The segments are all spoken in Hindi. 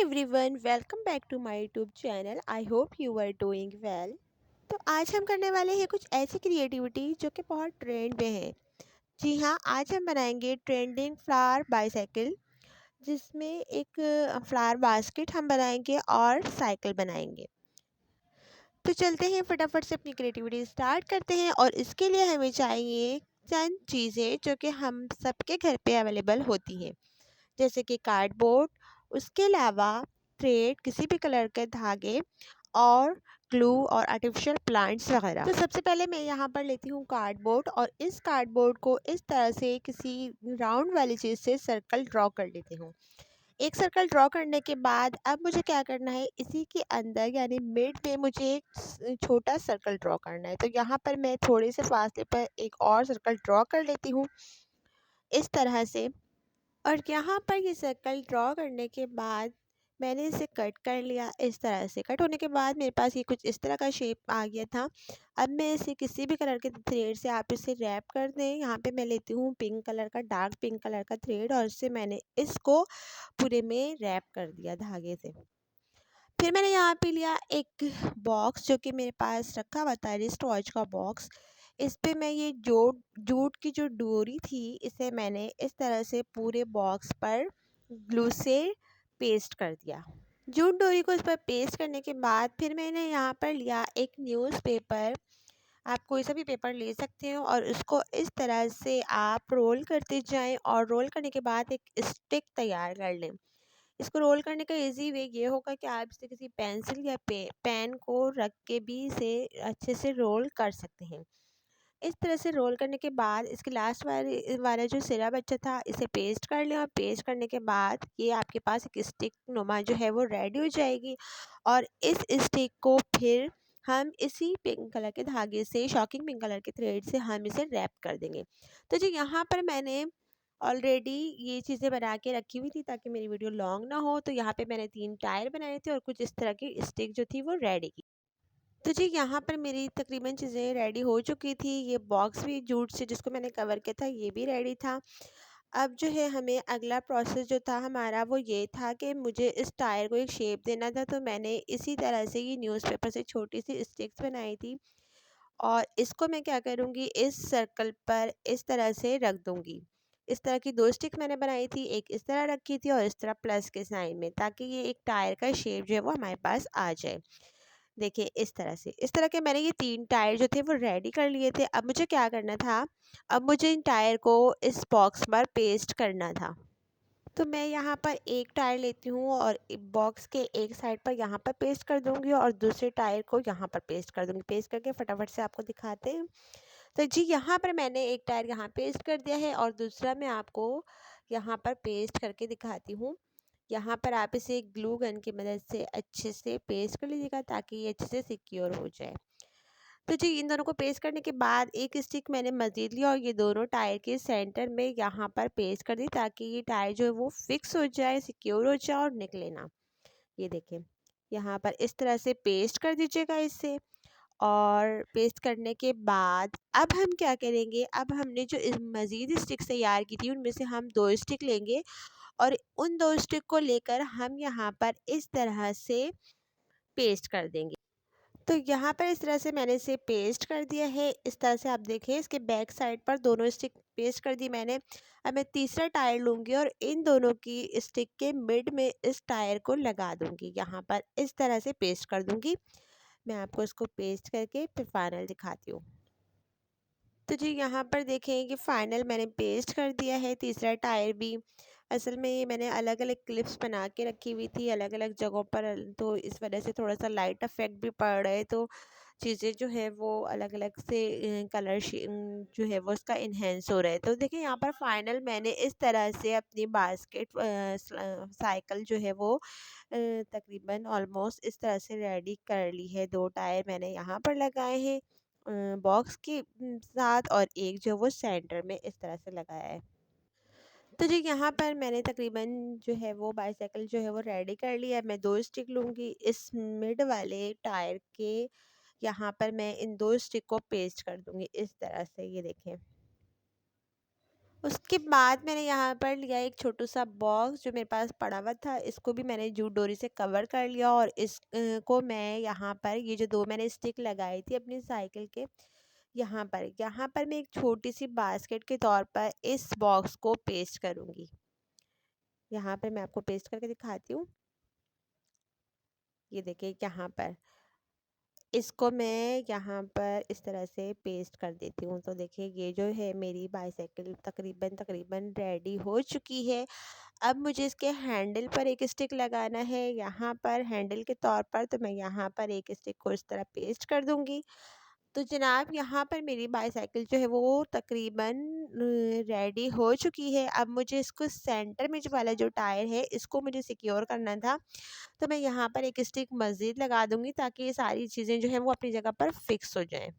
Everyone, welcome back to my YouTube channel. I hope you are doing well. तो आज हम करने वाले हैं कुछ ऐसी क्रिएटिविटी जो कि बहुत ट्रेंड में है। जी हाँ, आज हम बनाएंगे ट्रेंडिंग फ्लावर बाईसाइकिल, जिसमें एक फ्लावर बास्केट हम बनाएंगे और साइकिल बनाएंगे। तो चलते हैं, फटाफट से अपनी क्रिएटिविटी स्टार्ट करते हैं। और इसके लिए हमें चाहिए चंद चीज़ें जो कि हम सबके घर पे अवेलेबल होती हैं, जैसे कि कार्डबोर्ड, उसके अलावा थ्रेड, किसी भी कलर के धागे, और ग्लू और आर्टिफिशियल प्लांट्स वगैरह। तो सबसे पहले मैं यहाँ पर लेती हूँ कार्डबोर्ड, और इस कार्डबोर्ड को इस तरह से किसी राउंड वाली चीज़ से सर्कल ड्रॉ कर लेती हूँ। एक सर्कल ड्रॉ करने के बाद अब मुझे क्या करना है, इसी के अंदर यानी मिड में मुझे एक छोटा सर्कल ड्रॉ करना है। तो यहाँ पर मैं थोड़े से फासले पर एक और सर्कल ड्रॉ कर लेती हूँ इस तरह से। और यहाँ पर ये सर्कल ड्रॉ करने के बाद मैंने इसे कट कर लिया। इस तरह से कट होने के बाद मेरे पास ये कुछ इस तरह का शेप आ गया था। अब मैं इसे किसी भी कलर के थ्रेड से आप इसे रैप कर दें। यहाँ पे मैं लेती हूँ पिंक कलर का, डार्क पिंक कलर का थ्रेड, और इससे मैंने इसको पूरे में रैप कर दिया धागे से। फिर मैंने यहाँ पे लिया एक बॉक्स जो कि मेरे पास रखा हुआ था, रिस्ट वॉच का बॉक्स। इस पे मैं ये जूट की जो डोरी थी, इसे मैंने इस तरह से पूरे बॉक्स पर ग्लू से पेस्ट कर दिया। जूट डोरी को इस पर पेस्ट करने के बाद फिर मैंने यहाँ पर लिया एक न्यूज़पेपर। आप कोई सा भी पेपर ले सकते हो, और उसको इस तरह से आप रोल करते जाएं, और रोल करने के बाद एक स्टिक तैयार कर लें। इसको रोल करने का इजी वे ये होगा कि आप इसे किसी पेंसिल या पेन को रख के भी इसे अच्छे से रोल कर सकते हैं। इस तरह से रोल करने के बाद इसके लास्ट वाले वाला जो सिरा बचा था, इसे पेस्ट कर लें, और पेस्ट करने के बाद ये आपके पास एक स्टिक नुमा जो है वो रेडी हो जाएगी। और इस स्टिक को फिर हम इसी पिंक कलर के धागे से, शॉकिंग पिंक कलर के थ्रेड से हम इसे रैप कर देंगे। तो जी यहाँ पर मैंने ऑलरेडी ये चीज़ें बना के रखी हुई थी ताकि मेरी वीडियो लॉन्ग ना हो। तो यहाँ पे मैंने 3 टायर बनाए थे और कुछ इस तरह की स्टिक जो थी वो रेडी की। तो जी यहाँ पर मेरी तकरीबन चीज़ें रेडी हो चुकी थी। ये बॉक्स भी जूट से जिसको मैंने कवर किया था, ये भी रेडी था। अब जो है हमें अगला प्रोसेस जो था हमारा वो ये था कि मुझे इस टायर को एक शेप देना था। तो मैंने इसी तरह से ये न्यूज़पेपर से छोटी सी स्टिक्स बनाई थी, और इसको मैं क्या करूँगी, इस सर्कल पर इस तरह से रख दूँगी। इस तरह की 2 स्टिक मैंने बनाई थी, एक इस तरह रखी थी और इस तरह प्लस के साइन में, ताकि ये एक टायर का शेप जो है वो हमारे पास आ जाए। देखिए इस तरह से, इस तरह के मैंने ये 3 टायर जो थे वो रेडी कर लिए थे। अब मुझे क्या करना था, अब मुझे इन टायर को इस बॉक्स पर पेस्ट करना था। तो मैं यहाँ पर एक टायर लेती हूँ और बॉक्स के एक साइड पर यहाँ पर पेस्ट कर दूँगी, और दूसरे टायर को यहाँ पर पेस्ट कर दूँगी। पेस्ट करके फटाफट से आपको दिखाते हैं। तो जी यहाँ पर मैंने एक टायर यहाँ पेस्ट कर दिया है, और दूसरा मैं आपको यहाँ पर पेस्ट करके दिखाती हूँ। यहाँ पर आप इसे ग्लू गन की मदद से अच्छे से पेस्ट कर लीजिएगा ताकि ये अच्छे से सिक्योर हो जाए। तो जी इन दोनों को पेस्ट करने के बाद एक स्टिक मैंने मज़ीद लिया, और ये दोनों टायर के सेंटर में यहाँ पर पेस्ट कर दी, ताकि ये टायर जो है वो फिक्स हो जाए, सिक्योर हो जाए और निकले ना। ये देखिए यहाँ पर इस तरह से पेस्ट कर दीजिएगा इसे। और पेस्ट करने के बाद अब हम क्या करेंगे, अब हमने जो मज़ीद स्टिक्स तैयार की थी उनमें से हम 2 स्टिक लेंगे, और उन 2 स्टिक को लेकर हम यहाँ पर इस तरह से पेस्ट कर देंगे। तो यहाँ पर इस तरह से मैंने इसे पेस्ट कर दिया है। इस तरह से आप देखिए इसके बैक साइड पर दोनों स्टिक पेस्ट कर दी मैंने। अब मैं तीसरा टायर लूँगी और इन दोनों की स्टिक के मिड में इस टायर को लगा दूँगी। यहाँ पर इस तरह से पेस्ट कर दूँगी। मैं आपको इसको पेस्ट करके फिर फाइनल दिखाती हूँ। तो जी यहाँ पर देखें कि फ़ाइनल मैंने पेस्ट कर दिया है तीसरा टायर भी। असल में ये मैंने अलग अलग क्लिप्स बना के रखी हुई थी अलग अलग जगहों पर, तो इस वजह से थोड़ा सा लाइट इफेक्ट भी पड़ रहा है। तो चीज़ें जो है वो अलग अलग से कलर जो है वो उसका इन्हेंस हो रहा है। तो देखिए यहाँ पर फाइनल मैंने इस तरह से अपनी बास्केट साइकिल जो है वो तकरीबन ऑलमोस्ट इस तरह से रेडी कर ली है। 2 टायर मैंने यहाँ पर लगाए हैं बॉक्स के साथ, और एक जो वो सेंटर में इस तरह से लगाया है। तो जी यहाँ पर मैंने तकरीबन जो है वो बाईसाइकिल जो है वो रेडी कर लिया है। मैं 2 स्टिक लूँगी इस मिड वाले टायर के, यहाँ पर मैं इन 2 स्टिक को पेस्ट कर दूँगी इस तरह से। ये देखें उसके बाद मैंने यहाँ पर लिया एक छोटू-सा बॉक्स जो मेरे पास पड़ा हुआ था, इसको भी मैंने जूट डोरी से कवर कर लिया और इस को मैं यहाँ पर ये जो 2 मैंने स्टिक लगाई थी अपनी साइकिल के यहाँ पर मैं एक छोटी-सी बास्केट के तौर पर इस बॉक्स को पेस्ट करूँगी। यहाँ पर मैं आपको पेस्ट करके दिखाती हूँ। ये देखिए यहाँ पर इसको मैं यहाँ पर इस तरह से पेस्ट कर देती हूँ। तो देखिए ये जो है मेरी बाईसाइकिल तकरीबन रेडी हो चुकी है। अब मुझे इसके हैंडल पर एक स्टिक लगाना है, यहाँ पर हैंडल के तौर पर तो मैं यहाँ पर एक स्टिक को इस तरह पेस्ट कर दूँगी। तो जनाब यहाँ पर मेरी बाईसाइकिल जो है वो तकरीबन रेडी हो चुकी है। अब मुझे इसको सेंटर में जो वाला जो टायर है इसको मुझे सिक्योर करना था। तो मैं यहाँ पर एक स्टिक मज़ीद लगा दूँगी ताकि ये सारी चीज़ें जो हैं वो अपनी जगह पर फ़िक्स हो जाएँ।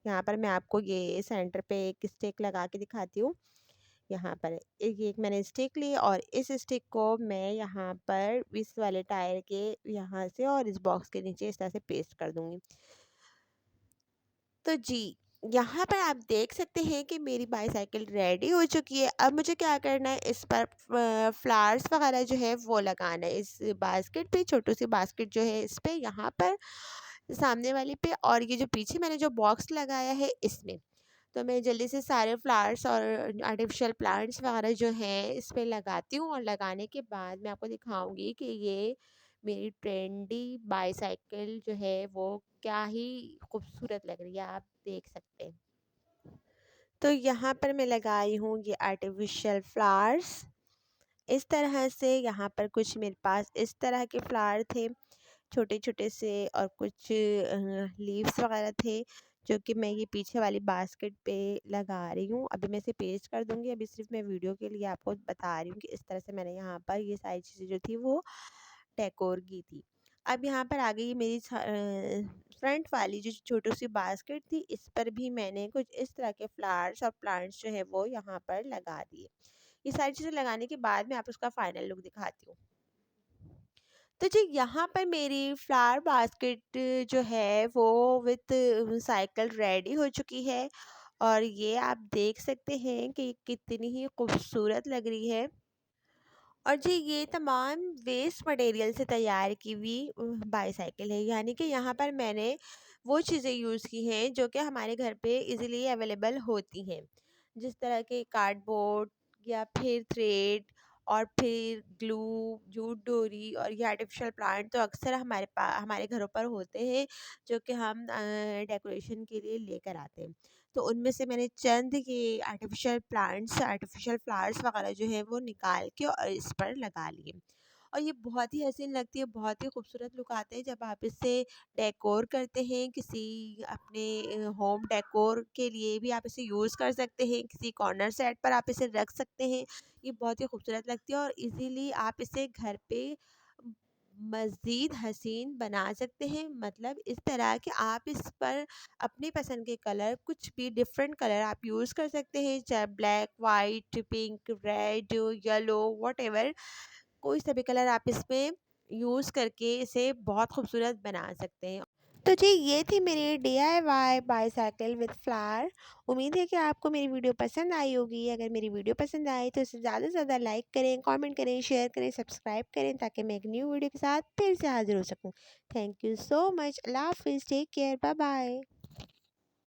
यहाँ पर मैं आपको ये सेंटर पे एक स्टिक लगा के दिखाती हूँ। यहाँ पर एक मैंने स्टिक ली और इस स्टिक को मैं यहाँ पर इस वाले टायर के यहाँ से और इस बॉक्स के नीचे इस तरह से पेस्ट कर दूँगी। तो जी, यहाँ पर आप देख सकते हैं कि मेरी बाईसाइकिल रेडी हो चुकी है। अब मुझे क्या करना है, इस पर फ्लावर्स वगैरह जो है वो लगाना है। इस बास्केट पे छोटी-सी बास्केट जो है इस पे यहाँ पर सामने वाली पे और ये जो पीछे मैंने जो बॉक्स लगाया है इसमें। तो मैं जल्दी से सारे फ्लावर्स और आर्टिफ़िशियल प्लांट्स वगैरह जो हैं इस पे लगाती हूँ और लगाने के बाद मैं आपको दिखाऊँगी कि ये मेरी ट्रेंडी बाईसाइकिल जो है वो क्या ही खूबसूरत लग रही है, आप देख सकते हैं। तो यहाँ पर मैं लगाई हूँ ये आर्टिफ़िशियल फ्लावर्स। इस तरह से यहाँ पर कुछ मेरे पास इस तरह के फ्लावर थे, छोटे-छोटे से और कुछ लीव्स वगैरह थे, जो कि मैं ये पीछे वाली बास्केट पे लगा रही हूँ। अभी मैं इसे पेस्ट कर दूँगी, अभी सिर्फ़ मैं वीडियो के लिए आपको बता रही हूँ कि इस तरह से मैंने यहाँ पर ये सारी चीज़ें जो थी वो डेकोर की थी। अब यहाँ पर आ गई मेरी फ्रंट वाली जो छोटी-सी बास्केट थी, इस पर भी मैंने कुछ इस तरह के फ्लावर्स और प्लांट्स जो है वो यहाँ पर लगा दिए। ये सारी चीज़ें लगाने के बाद मैं आपको उसका फाइनल लुक दिखाती हूँ। तो जी यहाँ पर मेरी फ्लावर बास्केट जो है वो विथ साइकिल रेडी हो चुकी है और ये आप देख सकते हैं कि कितनी ही खूबसूरत लग रही है। और जी ये तमाम वेस्ट मटेरियल से तैयार की हुई बाईसाइकिल है, यानी कि यहाँ पर मैंने वो चीज़ें यूज़ की हैं जो कि हमारे घर पे इजीली अवेलेबल होती हैं, जिस तरह के कार्डबोर्ड या फिर थ्रेड और फिर ग्लू, जूट डोरी और ये आर्टिफिशियल प्लांट तो अक्सर हमारे घरों पर होते हैं, जो कि हम डेकोरेशन के लिए लेकर आते हैं। तो उनमें से मैंने चंद ये आर्टिफिशियल फ्लावर्स वगैरह जो है वो निकाल के और इस पर लगा लिए और ये बहुत ही हसीन लगती है, बहुत ही खूबसूरत लुक आते हैं जब आप इसे डेकोर करते हैं। किसी अपने होम डेकोर के लिए भी आप इसे यूज़ कर सकते हैं, किसी कॉर्नर सेट पर आप इसे रख सकते हैं। ये बहुत ही खूबसूरत लगती है और इजीली आप इसे घर पे मज़ीद हसीन बना सकते हैं, मतलब इस तरह कि आप इस पर अपनी पसंद के कलर कुछ भी डिफरेंट कलर आप यूज़ कर सकते हैं, चाहे black, white, pink, red, yellow, whatever कोई सा भी कलर आप इसमें यूज़ करके इसे बहुत खूबसूरत बना सकते हैं। तो जी ये थी मेरी DIY बाईसाइकिल विद फ्लावर। उम्मीद है कि आपको मेरी वीडियो पसंद आई होगी। अगर मेरी वीडियो पसंद आई तो इसे ज़्यादा से ज़्यादा लाइक करें, कमेंट करें, शेयर करें, सब्सक्राइब करें ताकि मैं एक न्यू वीडियो के साथ फिर से हाज़िर हो सकूँ। Thank you so much. अल्लाह हाफ़िज़। Take care. Bye bye.